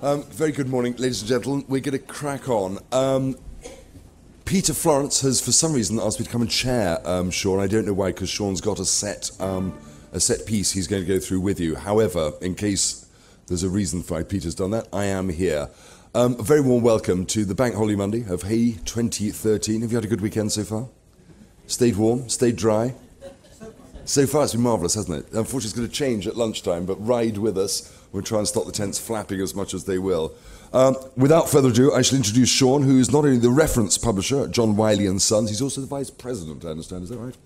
Very good morning, ladies and gentlemen. We're going to crack on. Peter Florence has, for some reason, asked me to come and chair Sean. I don't know why, because Sean's got a set piece he's going to go through with you. However, in case there's a reason why Peter's done that, I am here. A very warm welcome to the Bank Holiday Monday of Hay 2013. Have you had a good weekend so far? Stayed warm? Stayed dry? So far it's been marvellous, hasn't it? Unfortunately it's going to change at lunchtime, but ride with us. We'll try and stop the tents flapping as much as they will. Without further ado, I shall introduce Sean, who is not only the reference publisher at John Wiley & Sons, he's also the vice president, I understand. Is that right?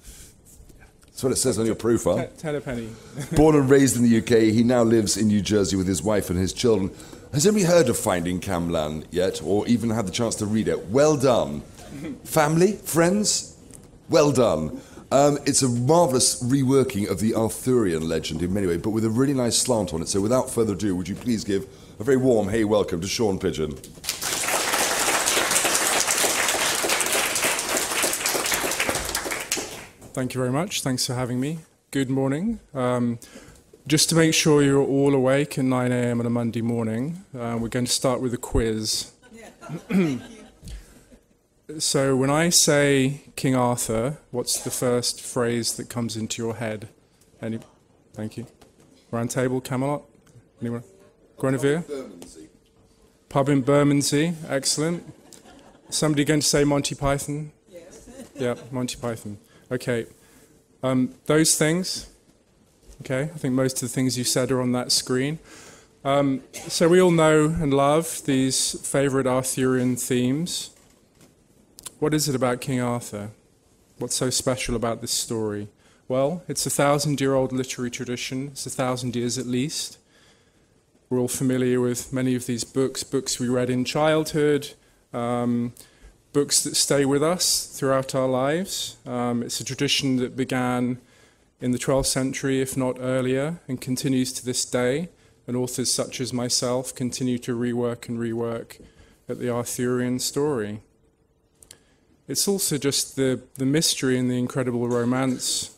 That's what it says on your profile. Ten a penny. Born and raised in the UK, he now lives in New Jersey with his wife and his children. Has anybody heard of Finding Camlann yet, or even had the chance to read it? Well done. Family? Friends? Well done. It's a marvellous reworking of the Arthurian legend in many ways, but with a really nice slant on it. So without further ado, would you please give a very warm hey welcome to Sean Pigeon. Thank you very much. Thanks for having me. Good morning. Just to make sure you're all awake at 9 a.m. on a Monday morning, we're going to start with a quiz. Yeah. So when I say King Arthur, what's the first phrase that comes into your head? Thank you. Round Table, Camelot? Anyone? Guinevere? Pub in Bermondsey. Excellent. Somebody going to say Monty Python? Yes. Yeah, Monty Python. Okay. Those things. Okay, I think most of the things you said are on that screen. So we all know and love these favourite Arthurian themes. What is it about King Arthur? What's so special about this story? Well, it's a 1,000-year-old literary tradition. It's 1,000 years at least. We're all familiar with many of these books we read in childhood, books that stay with us throughout our lives. It's a tradition that began in the 12th century, if not earlier, and continues to this day. And authors such as myself continue to rework at the Arthurian story. It's also just the mystery and the incredible romance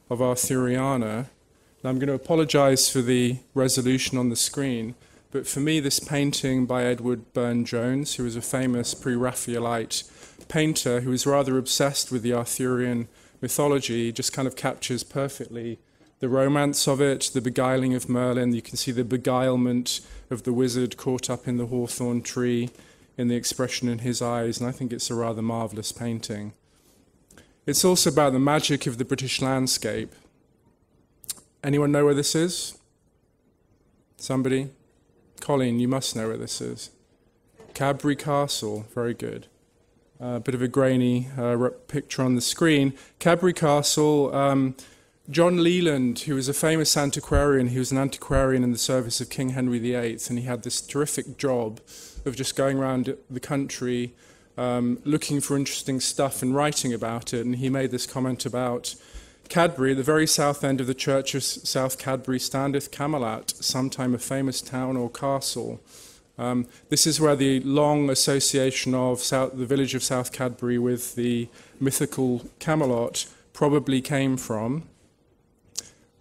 of Arthuriana. And I'm going to apologise for the resolution on the screen, but for me this painting by Edward Burne-Jones, who was a famous pre-Raphaelite painter who was rather obsessed with the Arthurian mythology, just kind of captures perfectly the romance of it, the beguiling of Merlin. You can see the beguilement of the wizard caught up in the hawthorn tree, in the expression in his eyes, and I think it's a rather marvellous painting. It's also about the magic of the British landscape. Anyone know where this is? Somebody? Colleen, you must know where this is. Cadbury Castle, very good. A bit of a grainy picture on the screen. Cadbury Castle, John Leland, who was a famous antiquarian, he was an antiquarian in the service of King Henry VIII, and he had this terrific job of just going around the country looking for interesting stuff and writing about it. And he made this comment about Cadbury, the very south end of the church of South Cadbury standeth Camelot, sometime a famous town or castle. This is where the long association of the village of South Cadbury with the mythical Camelot probably came from.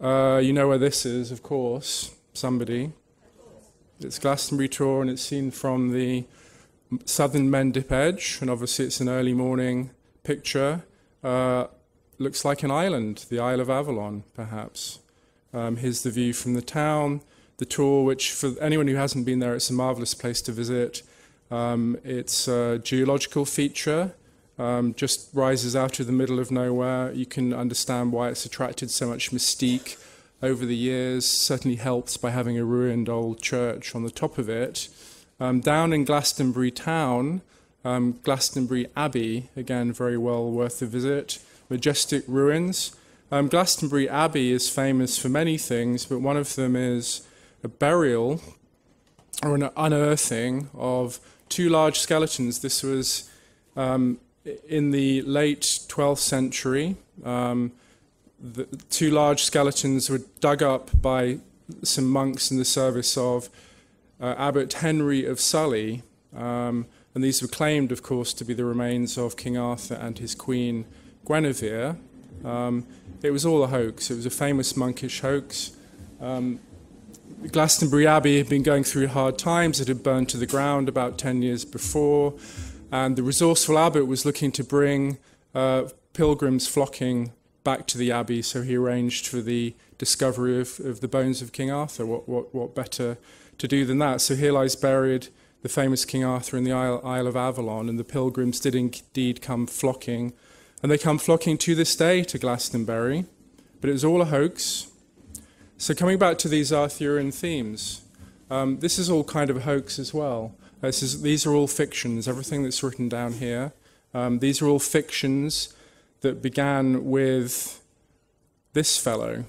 You know where this is, of course, somebody. It's Glastonbury Tor, and it's seen from the southern Mendip edge, and obviously it's an early morning picture. Looks like an island, the Isle of Avalon, perhaps. Here's the view from the town. The Tor, which for anyone who hasn't been there, it's a marvellous place to visit. It's a geological feature, just rises out of the middle of nowhere. You can understand why it's attracted so much mystique over the years, certainly helped by having a ruined old church on the top of it. Down in Glastonbury town, Glastonbury Abbey, again very well worth a visit, majestic ruins. Glastonbury Abbey is famous for many things, but one of them is a burial or an unearthing of two large skeletons. This was in the late 12th century. The two large skeletons were dug up by some monks in the service of Abbot Henry of Sully, and these were claimed, of course, to be the remains of King Arthur and his queen Guinevere. It was all a hoax. It was a famous monkish hoax. Glastonbury Abbey had been going through hard times. It had burned to the ground about 10 years before, and the resourceful abbot was looking to bring pilgrims flocking back to the abbey, so he arranged for the discovery of the bones of King Arthur. What better to do than that? So here lies buried the famous King Arthur in the Isle of Avalon, and the pilgrims did indeed come flocking, and they come flocking to this day to Glastonbury, but it was all a hoax. So coming back to these Arthurian themes, this is all kind of a hoax as well. These are all fictions, everything that's written down here. These are all fictions that began with this fellow,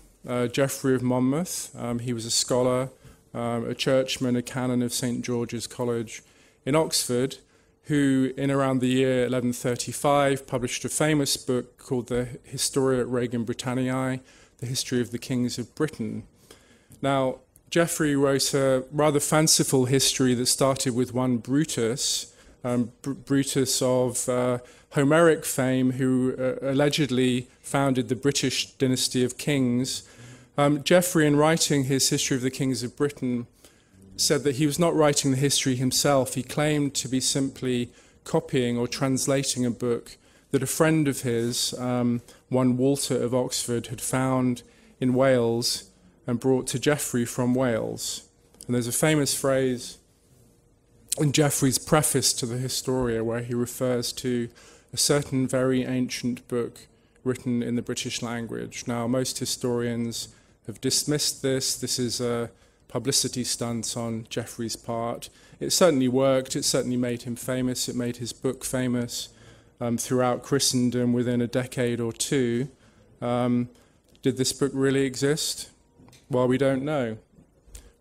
Geoffrey of Monmouth. He was a scholar, a churchman, a canon of St. George's College in Oxford, who in around the year 1135 published a famous book called the Historia Regum Britanniae, the history of the kings of Britain. Now, Geoffrey wrote a rather fanciful history that started with one Brutus, Brutus of Homeric fame, who allegedly founded the British dynasty of kings. Geoffrey, in writing his History of the Kings of Britain, said that he was not writing the history himself. He claimed to be simply copying or translating a book that a friend of his, one Walter of Oxford, had found in Wales and brought to Geoffrey from Wales. And there's a famous phrase in Geoffrey's preface to the Historia where he refers to a certain very ancient book written in the British language. Now, most historians have dismissed this. This is a publicity stunt on Geoffrey's part. It certainly worked. It certainly made him famous. It made his book famous throughout Christendom within a decade or two. Did this book really exist? Well, we don't know.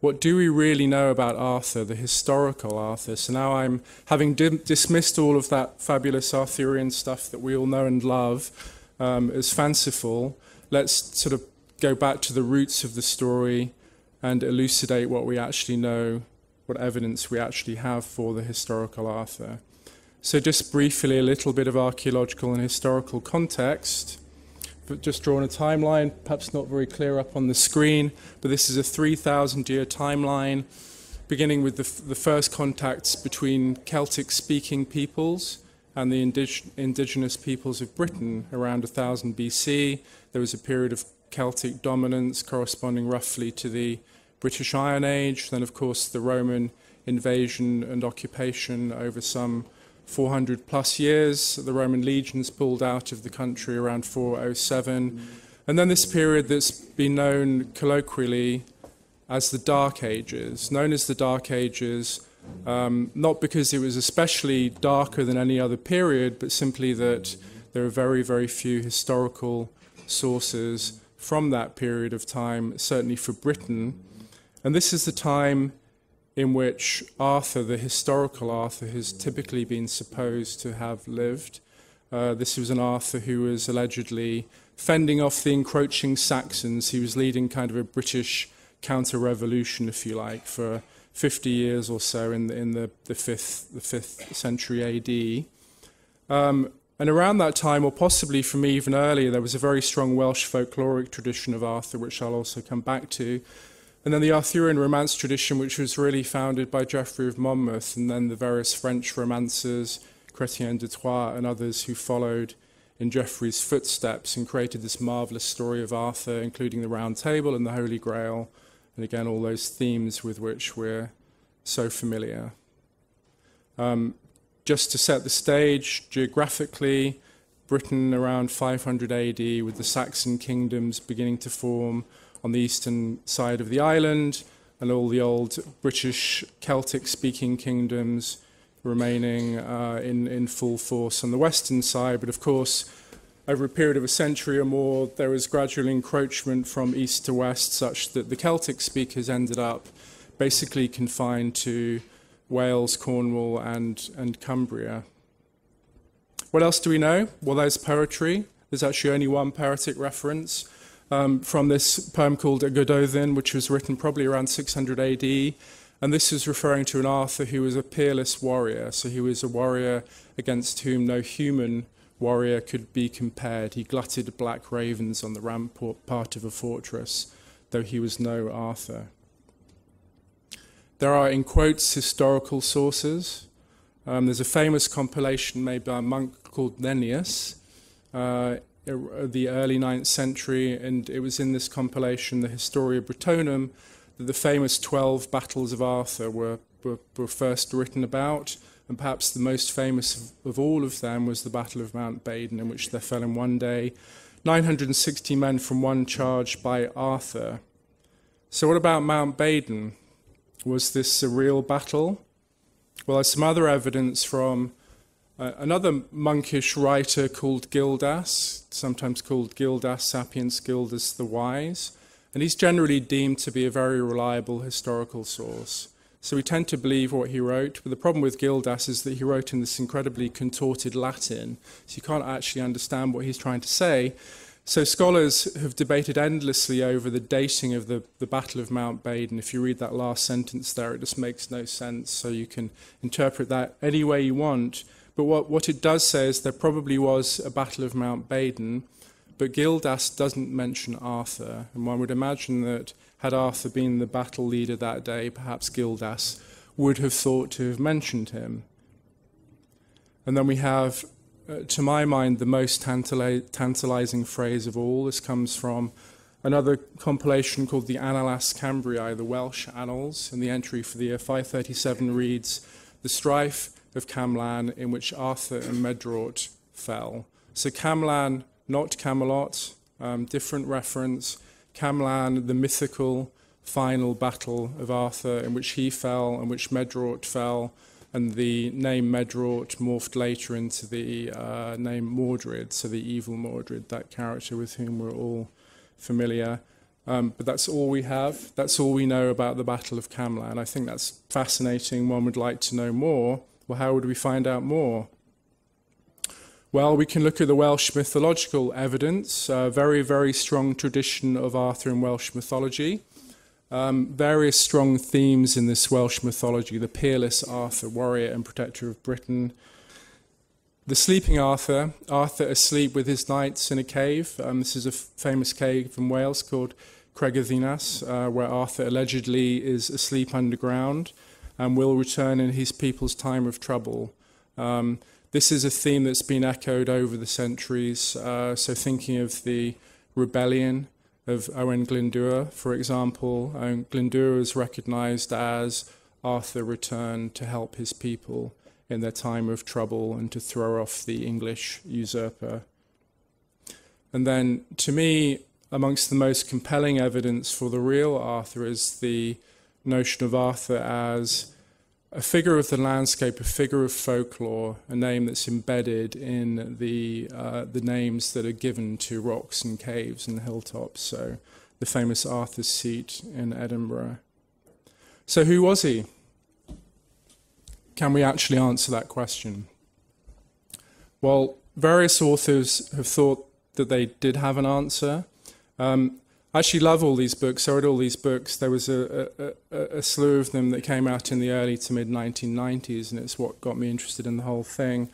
What do we really know about Arthur, the historical Arthur? So now I'm, having dismissed all of that fabulous Arthurian stuff that we all know and love as fanciful, let's sort of go back to the roots of the story and elucidate what we actually know, what evidence we actually have for the historical Arthur. So just briefly, a little bit of archaeological and historical context. But just drawn a timeline, perhaps not very clear up on the screen, but this is a 3,000-year timeline, beginning with the first contacts between Celtic-speaking peoples and the indigenous peoples of Britain around 1000 BC. There was a period of Celtic dominance corresponding roughly to the British Iron Age, then of course the Roman invasion and occupation over some 400 plus years. The Roman legions pulled out of the country around 407. And then this period that's been known colloquially as the Dark Ages, known as the Dark Ages, not because it was especially darker than any other period, but simply that there are very, very few historical sources from that period of time, certainly for Britain. And this is the time in which Arthur, the historical Arthur, has typically been supposed to have lived. This was an Arthur who was allegedly fending off the encroaching Saxons. He was leading kind of a British counter-revolution, if you like, for 50 years or so in the 5th century AD. And around that time, or possibly from even earlier, there was a very strong Welsh folkloric tradition of Arthur, which I'll also come back to. And then the Arthurian romance tradition, which was really founded by Geoffrey of Monmouth, and then the various French romancers, Chrétien de Troyes and others who followed in Geoffrey's footsteps and created this marvellous story of Arthur, including the Round Table and the Holy Grail, and again, all those themes with which we're so familiar. Just to set the stage, geographically, Britain around 500 AD, with the Saxon kingdoms beginning to form on the eastern side of the island, and all the old British Celtic-speaking kingdoms remaining in full force on the western side. But of course, over a period of a century or more, there was gradual encroachment from east to west, such that the Celtic speakers ended up basically confined to Wales, Cornwall, and Cumbria. What else do we know? Well, there's poetry. There's actually only one poetic reference from this poem called A Gododin, which was written probably around 600 AD. And this is referring to an Arthur who was a peerless warrior. So he was a warrior against whom no human warrior could be compared. He glutted black ravens on the rampart of a fortress, though he was no Arthur. There are, in quotes, historical sources. There's a famous compilation made by a monk called Nennius, the early 9th century, and it was in this compilation, the Historia Brittonum, that the famous 12 battles of Arthur were first written about, and perhaps the most famous of all of them was the Battle of Mount Badon, in which there fell in one day 960 men from one charge by Arthur. So what about Mount Badon? Was this a real battle? Well, there's some other evidence from another monkish writer called Gildas, sometimes called Gildas Sapiens, Gildas the Wise, and he's generally deemed to be a very reliable historical source. So we tend to believe what he wrote, but the problem with Gildas is that he wrote in this incredibly contorted Latin, so you can't actually understand what he's trying to say. So scholars have debated endlessly over the dating of the Battle of Mount Badon. If you read that last sentence there, it just makes no sense, so you can interpret that any way you want. But what it does say is there probably was a Battle of Mount Badon, but Gildas doesn't mention Arthur, and one would imagine that had Arthur been the battle leader that day, perhaps Gildas would have thought to have mentioned him. And then we have, to my mind, the most tantalizing phrase of all. This comes from another compilation called the Annales Cambriae, the Welsh Annals, and the entry for the year 537 reads, "The strife of Camlann in which Arthur and Medrawt fell." So Camlann, not Camelot, different reference. Camlann, the mythical final battle of Arthur in which he fell and which Medrawt fell, and the name Medrawt morphed later into the name Mordred, so the evil Mordred, that character with whom we're all familiar. But that's all we have. That's all we know about the Battle of Camlann. I think that's fascinating. One would like to know more. Well, how would we find out more? Well, we can look at the Welsh mythological evidence, a very, very strong tradition of Arthur in Welsh mythology. Various strong themes in this Welsh mythology: the peerless Arthur, warrior and protector of Britain; the sleeping Arthur, Arthur asleep with his knights in a cave. This is a famous cave in Wales called Cregyddinas, where Arthur allegedly is asleep underground and will return in his people's time of trouble. This is a theme that's been echoed over the centuries, so thinking of the rebellion of Owen Glyndŵr, for example. Glyndŵr is recognised as Arthur returned to help his people in their time of trouble and to throw off the English usurper. And then, to me, amongst the most compelling evidence for the real Arthur is the notion of Arthur as a figure of the landscape, a figure of folklore, a name that's embedded in the names that are given to rocks and caves and hilltops. So the famous Arthur's Seat in Edinburgh. So who was he? Can we actually answer that question? Well, various authors have thought that they did have an answer. I actually love all these books. I read all these books. There was a slew of them that came out in the early to mid-1990s, and it's what got me interested in the whole thing.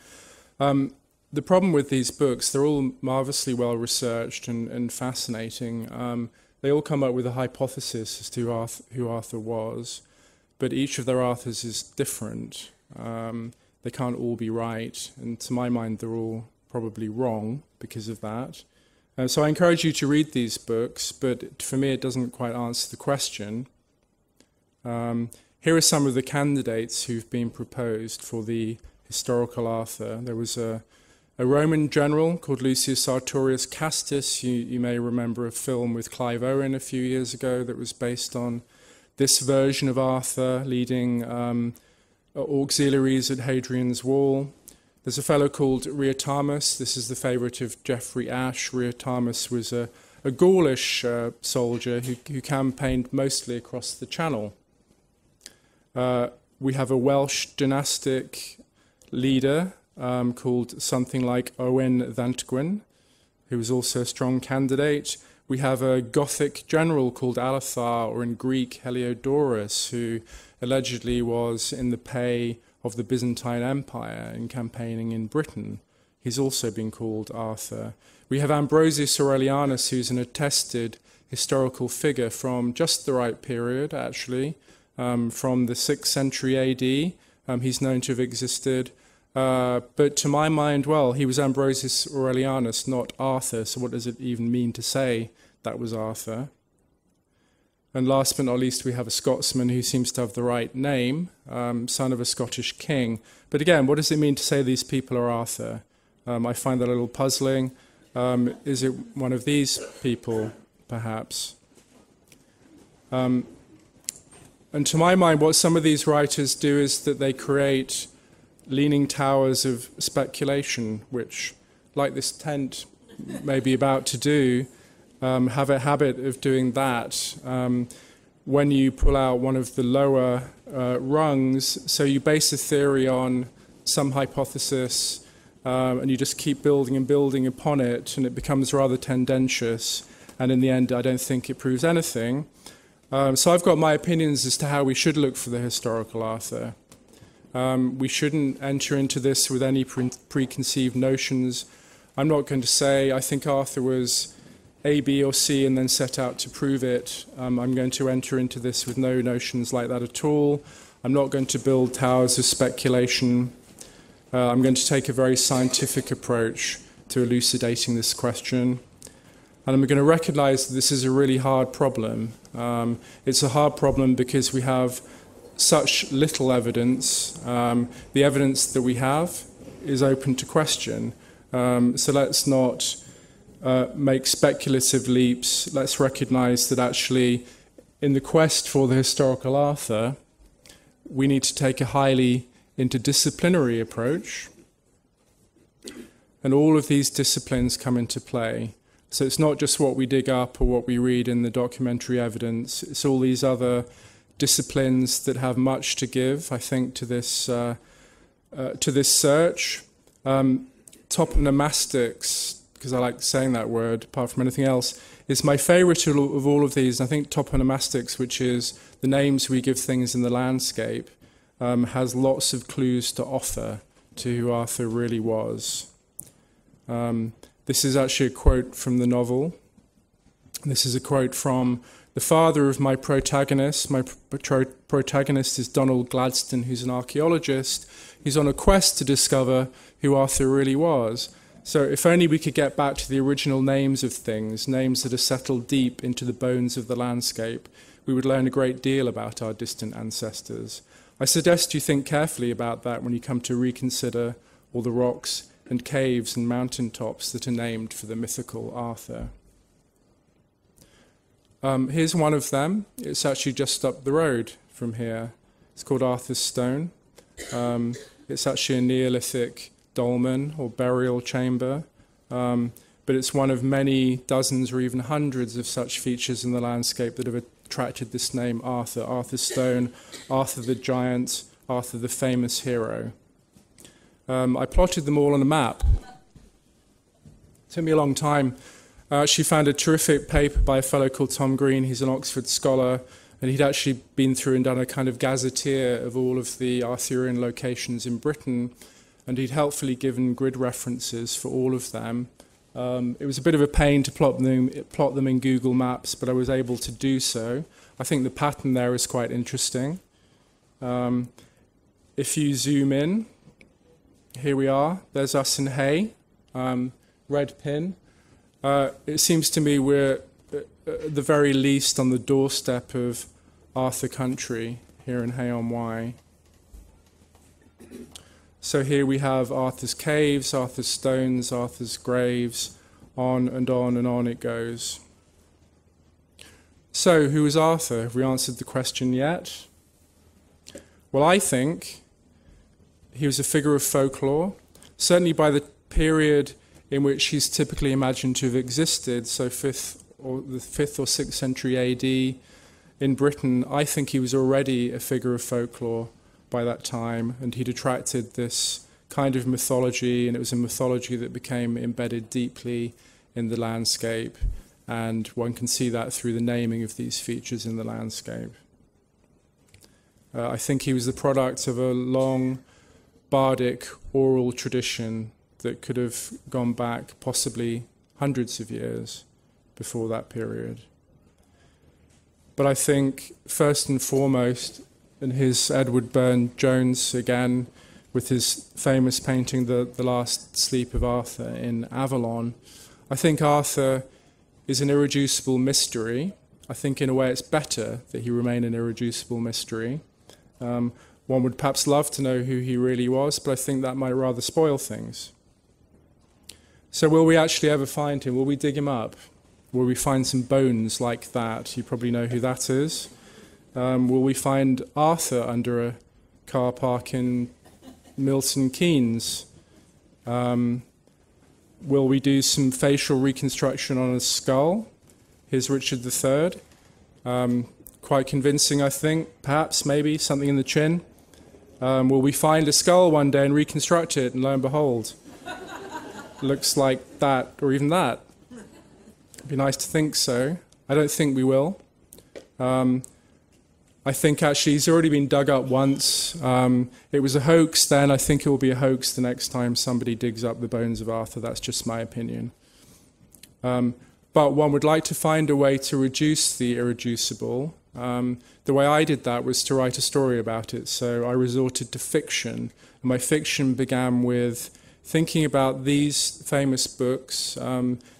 The problem with these books, they're all marvellously well researched and fascinating. They all come up with a hypothesis as to who Arthur was, but each of their Arthurs is different. They can't all be right, and to my mind, they're all probably wrong because of that. So I encourage you to read these books, but for me it doesn't quite answer the question. Here are some of the candidates who've been proposed for the historical Arthur. There was a Roman general called Lucius Artorius Castus. You may remember a film with Clive Owen a few years ago that was based on this version of Arthur leading auxiliaries at Hadrian's Wall. There's a fellow called Rhiotamus. This is the favourite of Geoffrey Ashe. Rhiotamus was a Gaulish soldier who campaigned mostly across the Channel. We have a Welsh dynastic leader called something like Owen Ddantgwyn, who was also a strong candidate. We have a Gothic general called Alathar, or in Greek Heliodorus, who allegedly was in the pay of the Byzantine Empire in campaigning in Britain. He's also been called Arthur. We have Ambrosius Aurelianus, who's an attested historical figure from just the right period, actually. from the 6th century AD. He's known to have existed. But to my mind, well, he was Ambrosius Aurelianus, not Arthur, so what does it even mean to say that was Arthur? And last but not least, we have a Scotsman who seems to have the right name, son of a Scottish king. But again, what does it mean to say these people are Arthur? I find that a little puzzling. Is it one of these people, perhaps? And to my mind, what some of these writers do is that they create leaning towers of speculation, which, like this tent may be about to do, have a habit of doing that when you pull out one of the lower rungs. So you base a theory on some hypothesis, and you just keep building and building upon it, and it becomes rather tendentious. And in the end, I don't think it proves anything. So I've got my opinions as to how we should look for the historical Arthur. We shouldn't enter into this with any preconceived notions. I'm not going to say I think Arthur was A, B, or C and then set out to prove it. I'm going to enter into this with no notions like that at all. I'm not going to build towers of speculation. I'm going to take a very scientific approach to elucidating this question. And I'm going to recognize that this is a really hard problem. It's a hard problem because we have such little evidence. The evidence that we have is open to question. So let's not make speculative leaps. Let's recognize that actually in the quest for the historical Arthur, we need to take a highly interdisciplinary approach. And all of these disciplines come into play. So it's not just what we dig up or what we read in the documentary evidence. It's all these other disciplines that have much to give, I think, to this search. Toponomastics, because I like saying that word, apart from anything else, is my favorite of all of these. I think toponomastics, which is the names we give things in the landscape, has lots of clues to offer to who Arthur really was. This is actually a quote from the novel. This is a quote from the father of my protagonist. My protagonist is Donald Gladstone, who's an archaeologist. He's on a quest to discover who Arthur really was. So if only we could get back to the original names of things, names that are settled deep into the bones of the landscape, we would learn a great deal about our distant ancestors. I suggest you think carefully about that when you come to reconsider all the rocks and caves and mountaintops that are named for the mythical Arthur. Here's one of them. It's actually just up the road from here. It's called Arthur's Stone. It's actually a Neolithic dolmen or burial chamber, but it's one of many dozens or even hundreds of such features in the landscape that have attracted this name Arthur. Arthur's Stone, Arthur the Giant, Arthur the famous hero. I plotted them all on a map. It took me a long time. I actually found a terrific paper by a fellow called Tom Green. He's an Oxford scholar, and he'd actually been through and done a kind of gazetteer of all of the Arthurian locations in Britain, and he'd helpfully given grid references for all of them. It was a bit of a pain to plot them in Google Maps, but I was able to do so. I think the pattern there is quite interesting. If you zoom in, here we are. There's us in Hay, red pin. It seems to me we're at the very least on the doorstep of Arthur country here in Hay-on-Wye. So here we have Arthur's caves, Arthur's stones, Arthur's graves, on and on and on it goes. So who was Arthur? Have we answered the question yet? Well, I think he was a figure of folklore, certainly by the period in which he's typically imagined to have existed, so the 5th or 6th century AD in Britain. I think he was already a figure of folklore by that time, and he'd attracted this kind of mythology, and it was a mythology that became embedded deeply in the landscape, and one can see that through the naming of these features in the landscape. I think he was the product of a long bardic oral tradition that could have gone back possibly hundreds of years before that period. But I think, first and foremost, and his Edward Burne-Jones again, with his famous painting, The Last Sleep of Arthur in Avalon. I think Arthur is an irreducible mystery. I think in a way it's better that he remain an irreducible mystery. One would perhaps love to know who he really was, but I think that might rather spoil things. So will we actually ever find him? Will we dig him up? Will we find some bones like that? You probably know who that is. Will we find Arthur under a car park in Milton Keynes? Will we do some facial reconstruction on a skull? Here's Richard III. Quite convincing, I think. Perhaps, maybe, something in the chin. Will we find a skull one day and reconstruct it, and lo and behold, looks like that, or even that? It'd be nice to think so. I don't think we will. I think actually he's already been dug up once. It was a hoax then. I think it will be a hoax the next time somebody digs up the bones of Arthur. That's just my opinion. But one would like to find a way to reduce the irreducible. The way I did that was to write a story about it. So I resorted to fiction. And my fiction began with thinking about these famous books.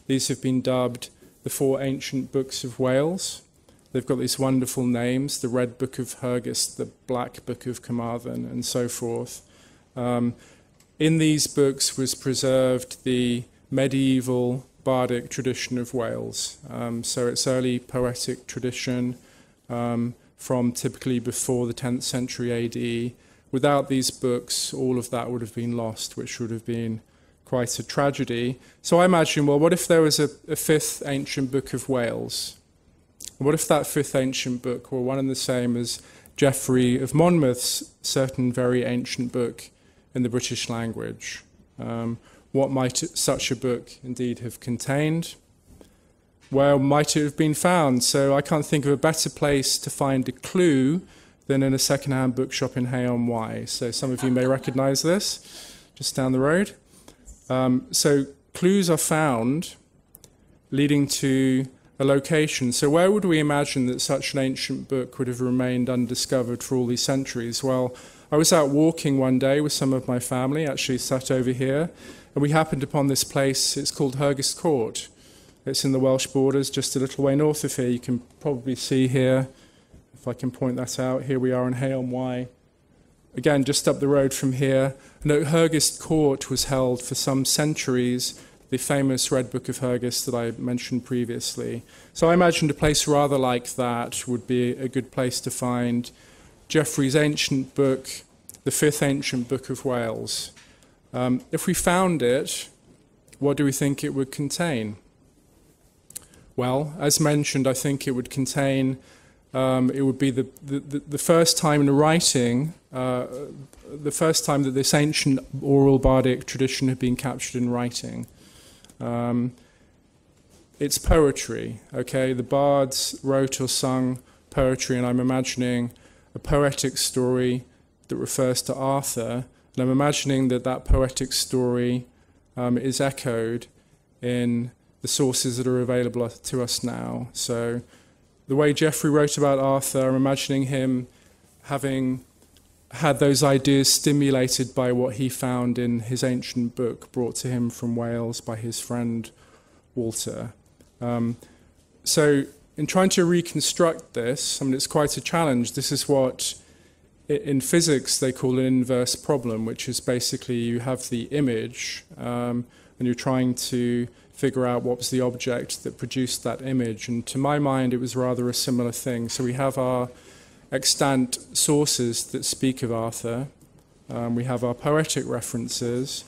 These have been dubbed the 4 ancient books of Wales. They've got these wonderful names, the Red Book of Hergest, the Black Book of Carmarthen, and so forth. In these books was preserved the medieval bardic tradition of Wales. So it's early poetic tradition from typically before the 10th century AD. Without these books, all of that would have been lost, which would have been quite a tragedy. So I imagine, well, what if there was a 5th ancient book of Wales? What if that 5th ancient book were one and the same as Geoffrey of Monmouth's certain very ancient book in the British language? What might such a book indeed have contained? Where might it have been found? So I can't think of a better place to find a clue than in a second-hand bookshop in Hay-on-Wye. So some of you may recognise this, just down the road. So clues are found leading to a location. So where would we imagine that such an ancient book would have remained undiscovered for all these centuries? Well, I was out walking one day with some of my family, actually sat over here, and we happened upon this place. It's called Hergest Court. It's in the Welsh borders, just a little way north of here. You can probably see here, if I can point that out, here we are in Hay-on-Wye. Again, just up the road from here. And at Hergest Court was held for some centuries the famous Red Book of Hergest that I mentioned previously. So I imagined a place rather like that would be a good place to find Geoffrey's ancient book, the 5th ancient book of Wales. If we found it, what do we think it would contain? Well, as mentioned, I think it would contain, it would be the first time in writing, the first time that this ancient oral bardic tradition had been captured in writing. It's poetry, okay? The bards wrote or sung poetry, and I'm imagining a poetic story that refers to Arthur, and I'm imagining that that poetic story is echoed in the sources that are available to us now. So the way Geoffrey wrote about Arthur, I'm imagining him having had those ideas stimulated by what he found in his ancient book brought to him from Wales by his friend Walter. So in trying to reconstruct this, I mean, it's quite a challenge. This is what in physics they call an inverse problem, which is basically you have the image and you're trying to figure out what was the object that produced that image. And to my mind, it was rather a similar thing. So we have our extant sources that speak of Arthur. We have our poetic references.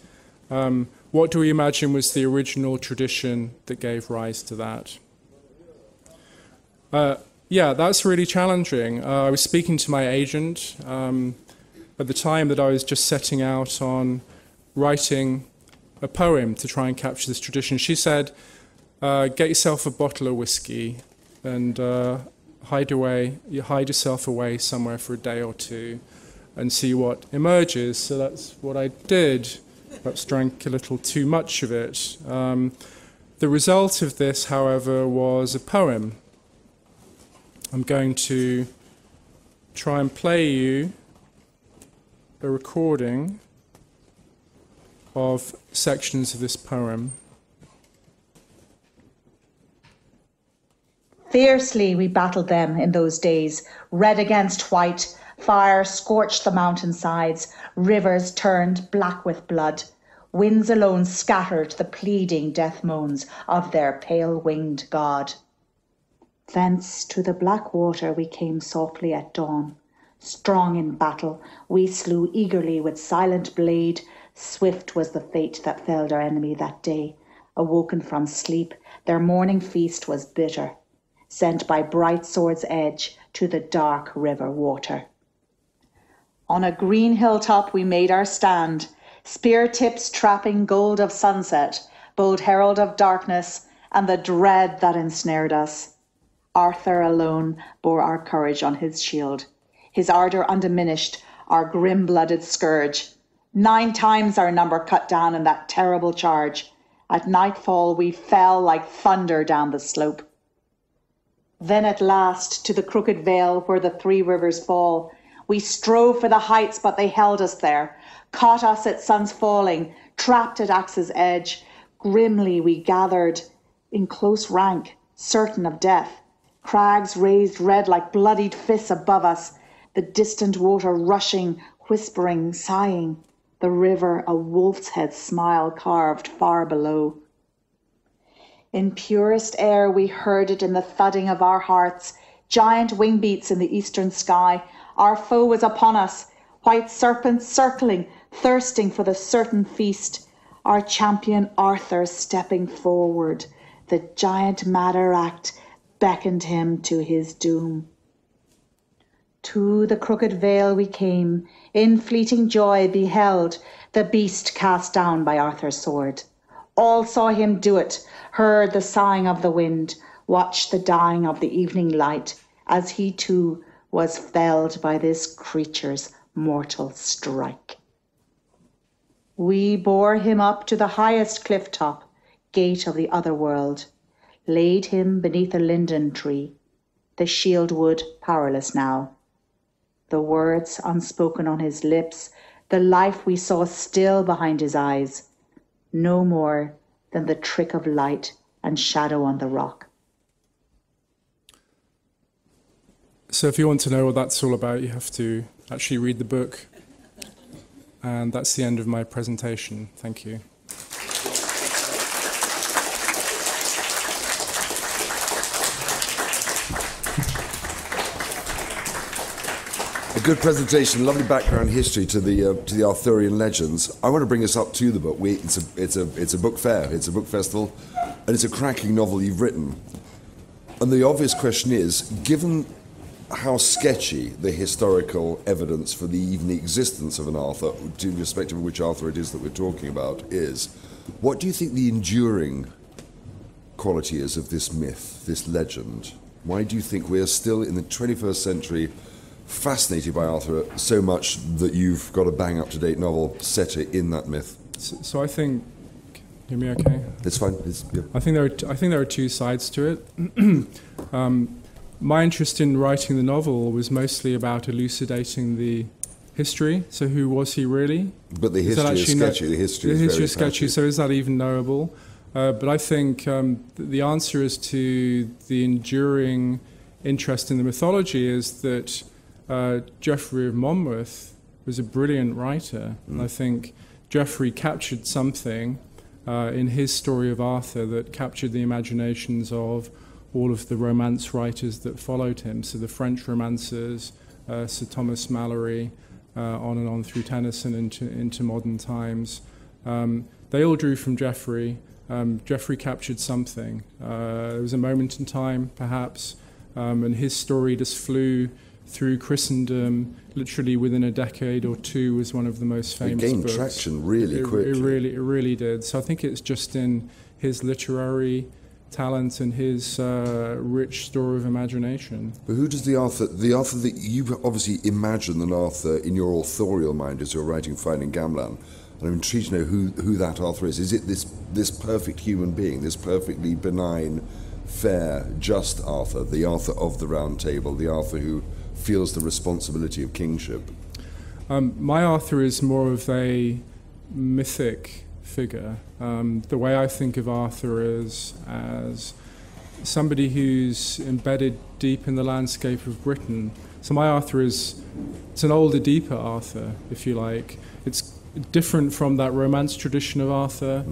What do we imagine was the original tradition that gave rise to that? Yeah, that's really challenging. I was speaking to my agent at the time that I was just setting out on writing a poem to try and capture this tradition. She said, get yourself a bottle of whiskey and hide yourself away somewhere for a day or two and see what emerges. So that's what I did. Perhaps drank a little too much of it. The result of this, however, was a poem. I'm going to try and play you a recording of sections of this poem. Fiercely we battled them in those days, red against white. Fire scorched the mountainsides, rivers turned black with blood. Winds alone scattered the pleading death moans of their pale-winged god. Thence to the black water we came softly at dawn. Strong in battle, we slew eagerly with silent blade. Swift was the fate that felled our enemy that day. Awoken from sleep, their morning feast was bitter, sent by bright sword's edge to the dark river water. On a green hilltop we made our stand, spear tips trapping gold of sunset, bold herald of darkness and the dread that ensnared us. Arthur alone bore our courage on his shield, his ardour undiminished, our grim-blooded scourge. 9 times our number cut down in that terrible charge. At nightfall we fell like thunder down the slope. Then at last to the crooked vale where the 3 rivers fall. We strove for the heights, but they held us there, caught us at sun's falling, trapped at axe's edge. Grimly we gathered in close rank, certain of death. Crags raised red like bloodied fists above us, the distant water rushing, whispering, sighing. The river a wolf's head smile carved far below. In purest air we heard it in the thudding of our hearts, giant wing beats in the eastern sky. Our foe was upon us, white serpents circling, thirsting for the certain feast. Our champion Arthur stepping forward, the giant Madaract beckoned him to his doom. To the crooked vale we came, in fleeting joy beheld the beast cast down by Arthur's sword. All saw him do it, heard the sighing of the wind, watched the dying of the evening light, as he too was felled by this creature's mortal strike. We bore him up to the highest cliff top, gate of the other world, laid him beneath a linden tree, the shield wood powerless now. The words unspoken on his lips, the life we saw still behind his eyes, no more than the trick of light and shadow on the rock. So if you want to know what that's all about, you have to actually read the book. And that's the end of my presentation. Thank you. A good presentation, lovely background history to the Arthurian legends. I want to us up to the book. It's a book fair, it's a book festival, and it's a cracking novel you've written. And the obvious question is, given how sketchy the historical evidence for even the existence of an Arthur, irrespective of which Arthur it is that we're talking about, is, what do you think the enduring quality is of this myth, this legend? Why do you think we're still in the 21st century fascinated by Arthur so much that you've got a bang up-to-date novel set in that myth? So I think, hear me okay? It's fine. Yeah. I think there are 2 sides to it. My interest in writing the novel was mostly about elucidating the history. So who was he really? But the history is sketchy. The history is sketchy. So is that even knowable? But I think the answer is to the enduring interest in the mythology is that Geoffrey of Monmouth was a brilliant writer. And I think Geoffrey captured something in his story of Arthur that captured the imaginations of all of the romance writers that followed him. So the French romancers, Sir Thomas Malory, on and on through Tennyson into modern times. They all drew from Geoffrey. Geoffrey captured something. There was a moment in time, perhaps, and his story just flew through Christendom. Literally within a decade or 2 was one of the most famous books. It gained traction really quickly. It really did. So I think it's just in his literary talent and his rich store of imagination. But who does the Arthur that you obviously imagine an Arthur in your authorial mind as you're writing Finding Camlann, and I'm intrigued to know who that Arthur is. Is it this perfect human being, this perfectly benign, fair, just Arthur, the Arthur of the Round Table, the Arthur who feels the responsibility of kingship? My Arthur is more of a mythic figure. The way I think of Arthur is as somebody who's embedded deep in the landscape of Britain. So my Arthur it's an older, deeper Arthur, if you like. It's different from that romance tradition of Arthur.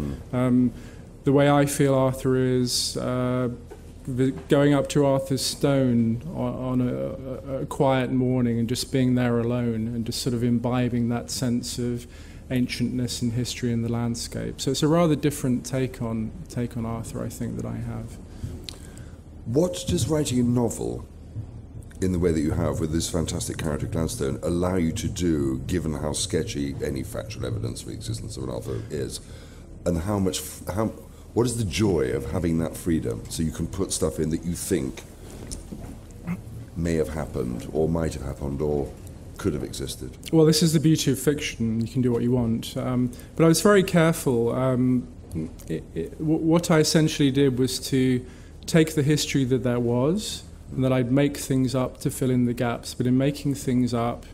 The way I feel Arthur is going up to Arthur's Stone on a quiet morning and just being there alone and just sort of imbibing that sense of ancientness and history in the landscape. So it's a rather different take on Arthur, I think, that I have. What does writing a novel in the way that you have with this fantastic character Gladstone allow you to do, given how sketchy any factual evidence for the existence of an Arthur is, and what is the joy of having that freedom so you can put stuff in that you think may have happened or might have happened or could have existed? Well, this is the beauty of fiction. You can do what you want. But I was very careful. What I essentially did was to take the history that there was, and that I'd make things up to fill in the gaps. But in making things up,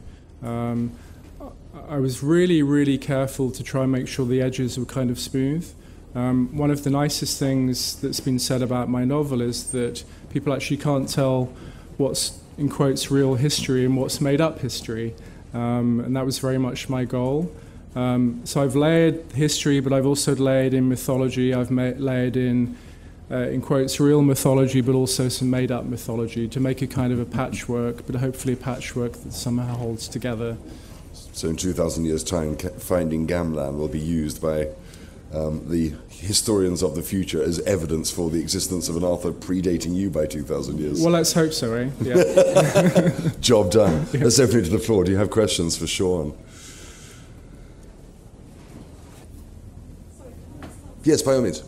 I was really, really careful to try and make sure the edges were kind of smooth. One of the nicest things that's been said about my novel is that people actually can't tell what's, in quotes, real history and what's made up history. And that was very much my goal. So I've layered history, but I've also layered in mythology. I've layered in quotes, real mythology, but also some made-up mythology to make a kind of a patchwork, but hopefully a patchwork that somehow holds together. So in 2,000 years' time, finding Camlann will be used by the historians of the future as evidence for the existence of an Arthur predating you by 2,000 years. Well, let's hope so, eh? Yeah. Job done. Yeah. Let's open it to the floor. Do you have questions for Sean? Yes, by all means.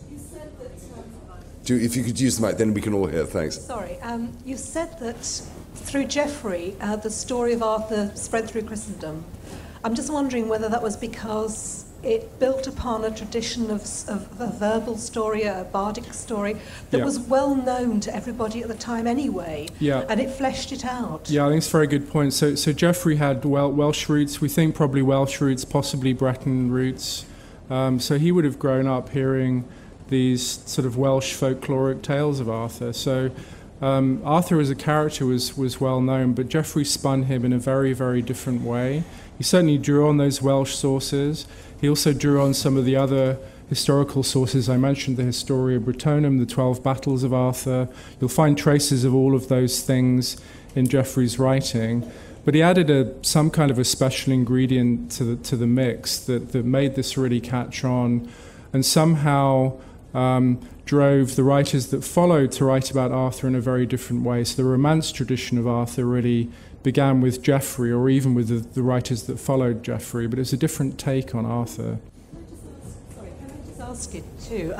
If you could use the mic, then we can all hear. Thanks. Sorry. You said that through Geoffrey, the story of Arthur spread through Christendom. I'm just wondering whether that was because it built upon a tradition of a verbal story, a bardic story, that was well known to everybody at the time anyway, and it fleshed it out. Yeah, I think it's a very good point. So Geoffrey had Welsh roots, we think probably Welsh roots, possibly Breton roots. So he would have grown up hearing these sort of Welsh folkloric tales of Arthur. So Arthur as a character was well known, but Geoffrey spun him in a very, very different way. He certainly drew on those Welsh sources. He also drew on some of the other historical sources. I mentioned the Historia Brittonum, the 12 battles of Arthur. You'll find traces of all of those things in Geoffrey's writing. But he added some kind of a special ingredient to the mix that made this really catch on, and somehow drove the writers that followed to write about Arthur in a very different way. So the romance tradition of Arthur really began with Geoffrey, or even with the writers that followed Geoffrey, but it's a different take on Arthur. Can I just ask you too,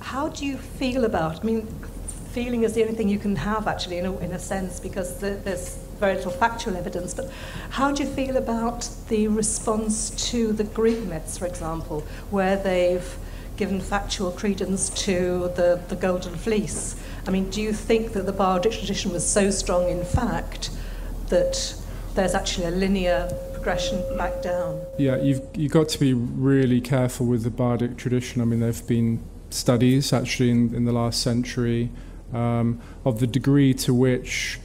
how do you feel about, feeling is the only thing you can have actually in a sense, because there's very little factual evidence, but how do you feel about the response to the Greek myths, for example, where they've given factual credence to the Golden Fleece? Do you think that the bardic tradition was so strong in fact that there's actually a linear progression back down? Yeah, you've got to be really careful with the bardic tradition. There have been studies actually in the last century of the degree to which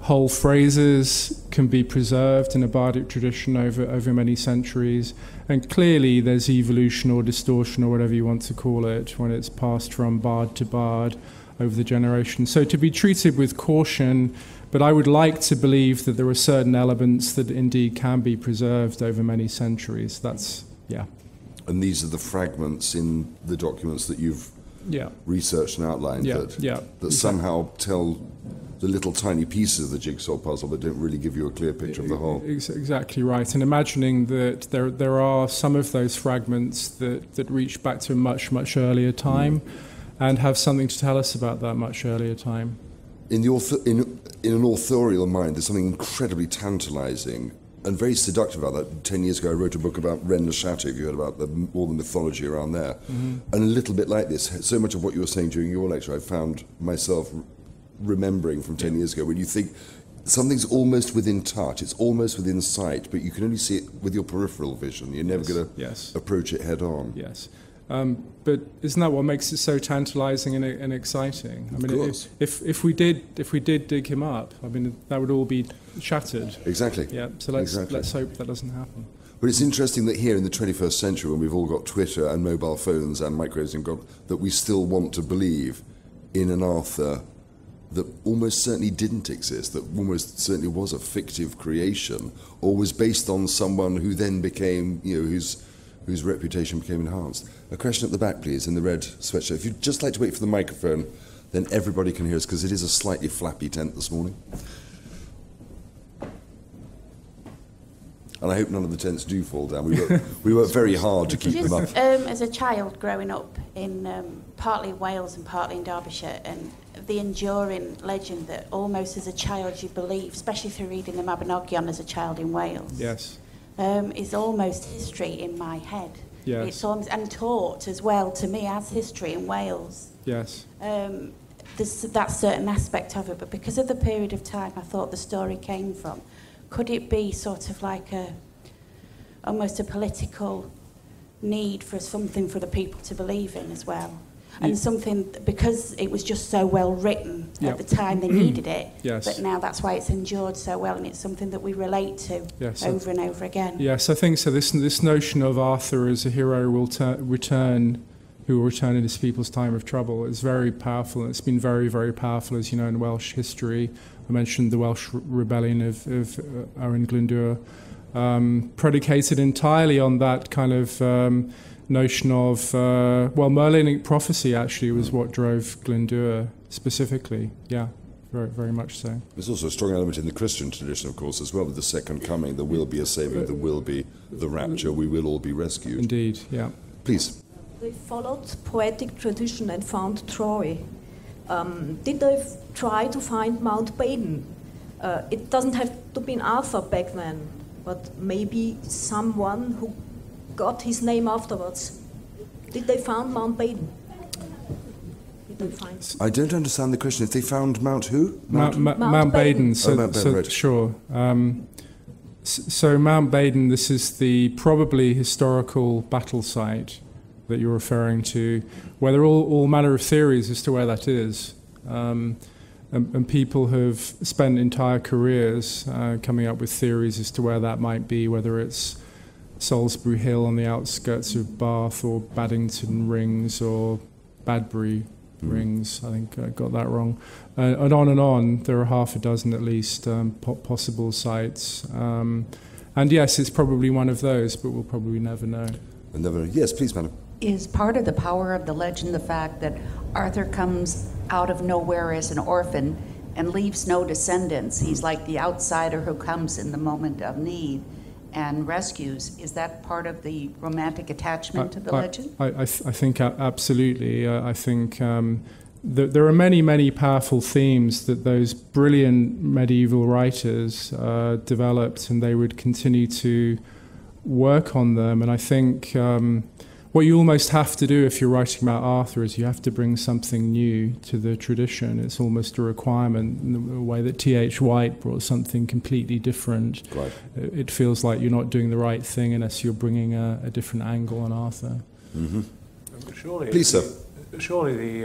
whole phrases can be preserved in a bardic tradition over many centuries. And clearly there's evolution or distortion or whatever you want to call it when it's passed from bard to bard over the generations. So to be treated with caution, but I would like to believe that there are certain elements that indeed can be preserved over many centuries. And these are the fragments in the documents that you've researched and outlined that somehow tell the little tiny pieces of the jigsaw puzzle that don't really give you a clear picture of the whole. Exactly right. And imagining that there are some of those fragments that reach back to a much, much earlier time and have something to tell us about that much earlier time. In an authorial mind, there's something incredibly tantalising and very seductive about that. 10 years ago, I wrote a book about Rennes-le-Château, if you heard about all the mythology around there. And a little bit like this, so much of what you were saying during your lecture, I found myself remembering from 10 years ago, when you think something's almost within touch, it's almost within sight, but you can only see it with your peripheral vision. You're never going to approach it head on. Yes. But isn't that what makes it so tantalising and exciting? I mean, of course. If we did dig him up, I mean, that would all be shattered. Exactly. Yeah. So let's hope that doesn't happen. But it's interesting that here in the 21st century, when we've all got Twitter and mobile phones and microwaves and that we still want to believe in an Arthur that almost certainly didn't exist, that almost certainly was a fictive creation, or was based on someone who then became, whose reputation became enhanced. A question at the back, please, in the red sweatshirt. If you'd just like to wait for the microphone, then everybody can hear us, because it is a slightly flappy tent this morning. And I hope none of the tents do fall down. We work very hard to keep them up. As a child growing up in partly Wales and partly in Derbyshire, and the enduring legend that almost as a child you believe, especially through reading the Mabinogion as a child in Wales, is almost history in my head. Yes. It's almost, and taught as well to me as history in Wales. Yes. There's that certain aspect of it, but because of the period of time I thought the story came from, could it be sort of like almost a political need for something for the people to believe in as well? And something, because it was just so well written at the time they needed it, but now that's why it's endured so well, and it's something that we relate to over and over again. Yes, I think so. This notion of Arthur as a hero who will return in his people's time of trouble is very powerful, and it's been very, very powerful, as you know, in Welsh history. I mentioned the Welsh rebellion of Owain Glyndŵr, predicated entirely on that kind of notion of, Merlinic prophecy actually was what drove Glyndŵr specifically. Yeah, very, very much so. There's also a strong element in the Christian tradition, of course, as well, with the second coming. There will be a saviour, there will be the rapture, we will all be rescued. Indeed, yeah. Please. They followed poetic tradition and found Troy. Did they try to find Mount Baden? It doesn't have to be Arthur back then, but maybe someone who got his name afterwards. Did they find Mount Baden? Did they find? I don't understand the question. If they found Mount who? Mount Baden. So, Mount Baden, right. Sure. So Mount Baden, this is the probably historical battle site that you're referring to, where there are all manner of theories as to where that is. And people have spent entire careers coming up with theories as to where that might be, whether it's Salisbury Hill on the outskirts of Bath, or Baddington Rings, or Badbury Rings. I think I got that wrong. And on. There are half a dozen at least possible sites. And yes, it's probably one of those, but we'll probably never know. Yes, please, madam. Is part of the power of the legend the fact that Arthur comes out of nowhere as an orphan and leaves no descendants? He's like the outsider who comes in the moment of need and rescues. Is that part of the romantic attachment to the legend? I think absolutely. I think there are many, many powerful themes that those brilliant medieval writers developed, and they would continue to work on them. And I think what you almost have to do if you're writing about Arthur is you have to bring something new to the tradition. It's almost a requirement, in the way that T.H. White brought something completely different. Right. It feels like you're not doing the right thing unless you're bringing a different angle on Arthur. Mm-hmm. Surely, please, sir. Surely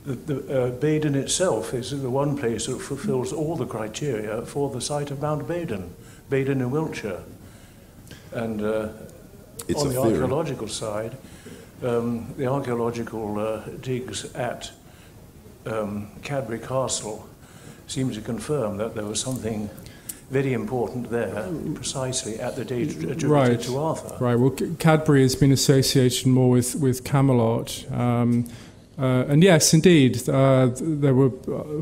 the Baden itself is the one place that fulfills all the criteria for the site of Mount Baden, Baden in Wiltshire. And on the archaeological side, the archaeological digs at Cadbury Castle seem to confirm that there was something very important there, precisely at the date attributed to Arthur. Right. Well, Cadbury has been associated more with Camelot. And yes, indeed, there were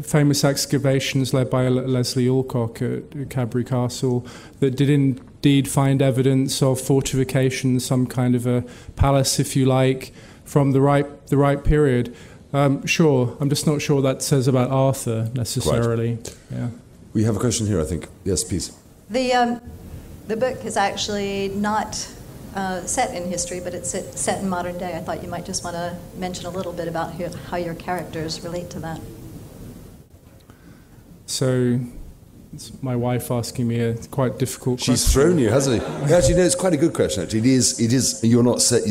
famous excavations led by Leslie Alcock at Cadbury Castle that did indeed find evidence of fortification, some kind of a palace, if you like, from the right period. Sure, I'm just not sure that says about Arthur necessarily. Right. Yeah. We have a question here, I think. Yes, please. The book is actually not set in history, but it's set in modern day. I thought you might just want to mention a little bit about how your characters relate to that. So It's my wife asking me a quite difficult question. She's thrown you, hasn't she? Actually, no, it's quite a good question, actually. It is, you're not set,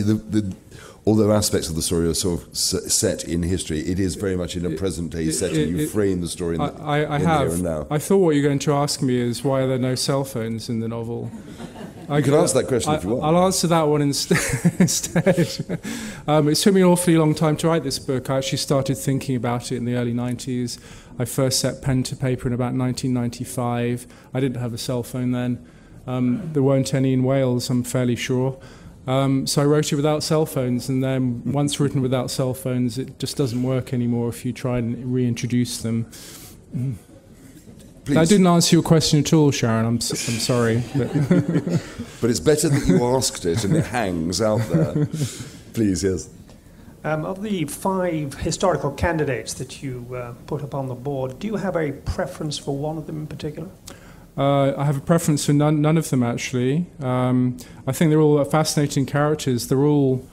although aspects of the story are sort of set in history, it is very much in a present-day setting. You frame the story in I here and now. I thought what you're going to ask me is why are there no cell phones in the novel? You can answer that question if you want. I'll answer that one instead. It took me an awfully long time to write this book. I actually started thinking about it in the early 90s. I first set pen to paper in about 1995. I didn't have a cell phone then. There weren't any in Wales, I'm fairly sure. So I wrote it without cell phones, and then once written without cell phones, it just doesn't work anymore if you try and reintroduce them. Please. I didn't answer your question at all, Sharon. I'm sorry. But it's better that you asked it and it hangs out there. Please, yes. Of the 5 historical candidates that you put up on the board, do you have a preference for one of them in particular? I have a preference for none of them, actually. I think they're all fascinating characters. They're all,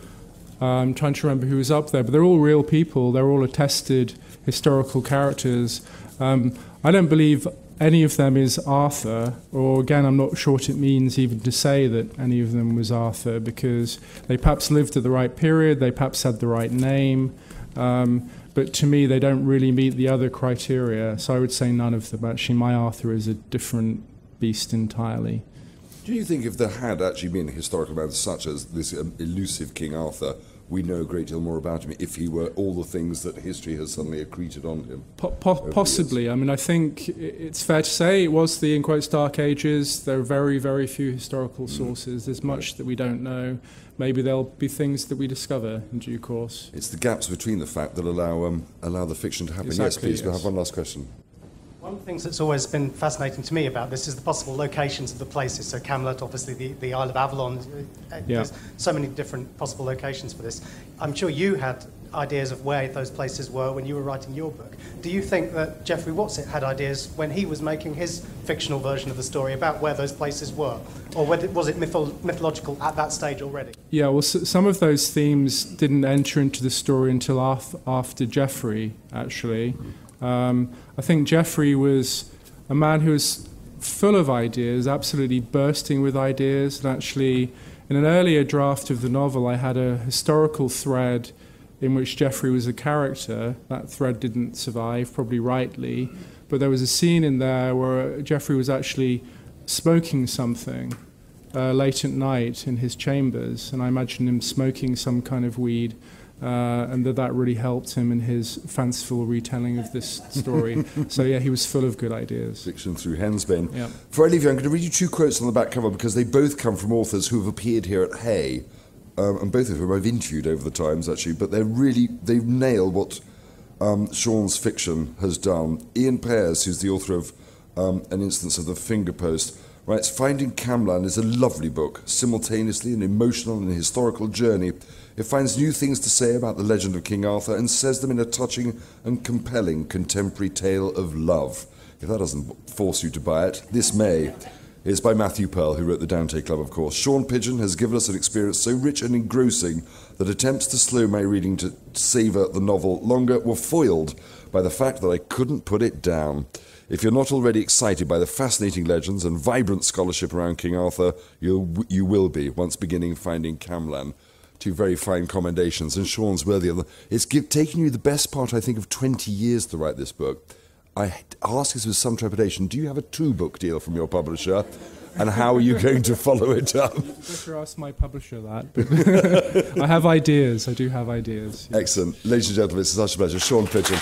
I'm trying to remember who was up there, but they're all real people. They're all attested historical characters. I don't believe any of them is Arthur, or again, I'm not sure what it means even to say that any of them was Arthur, because they perhaps lived at the right period, they perhaps had the right name, but to me they don't really meet the other criteria, so I would say none of them. Actually, my Arthur is a different beast entirely. Do you think if there had actually been a historical man such as this elusive King Arthur, we know a great deal more about him if he were all the things that history has suddenly accreted on him? Possibly. I mean, I think it's fair to say it was the, in quotes, Dark Ages. There are very, very few historical sources. There's much that we don't know. Maybe there'll be things that we discover in due course. It's the gaps between the fact that allow the fiction to happen. Exactly, yes, please. yes. We'll have one last question. One of the things that's always been fascinating to me about this is the possible locations of the places. So Camlann, obviously the Isle of Avalon, there's so many different possible locations for this. I'm sure you had ideas of where those places were when you were writing your book. Do you think that Geoffrey Watson had ideas when he was making his fictional version of the story about where those places were? Or was it mythological at that stage already? Yeah, well, some of those themes didn't enter into the story until after Geoffrey, actually. I think Geoffrey was a man who was full of ideas, absolutely bursting with ideas. And actually, in an earlier draft of the novel, I had a historical thread in which Geoffrey was a character. That thread didn't survive, probably rightly. But there was a scene in there where Geoffrey was actually smoking something late at night in his chambers. And I imagined him smoking some kind of weed. And that really helped him in his fanciful retelling of this story. So yeah, he was full of good ideas. Fiction through Hensbane. Yep. For I leave you, I'm going to read you 2 quotes on the back cover because they both come from authors who have appeared here at Hay, and both of whom I've interviewed over the times actually. But they nail what Sean's fiction has done. Ian Pears, who's the author of An Instance of the Finger Post, writes, "Finding Camlann is a lovely book, simultaneously an emotional and historical journey. It finds new things to say about the legend of King Arthur and says them in a touching and compelling contemporary tale of love." If that doesn't force you to buy it, this may. It's by Matthew Pearl, who wrote The Dante Club, of course. Sean Pigeon has given us an experience so rich and engrossing that attempts to slow my reading to savour the novel longer were foiled by the fact that I couldn't put it down. If you're not already excited by the fascinating legends and vibrant scholarship around King Arthur, you will be once beginning Finding Camlann. 2 very fine commendations, and Sean's worthy of them. It's taken you the best part, I think, of 20 years to write this book. I ask this with some trepidation. Do you have a 2-book deal from your publisher? And how are you going to follow it up? Better ask my publisher that. But I have ideas. I do have ideas. Yes. Excellent. Ladies and gentlemen, it's such a pleasure. Sean Pigeon.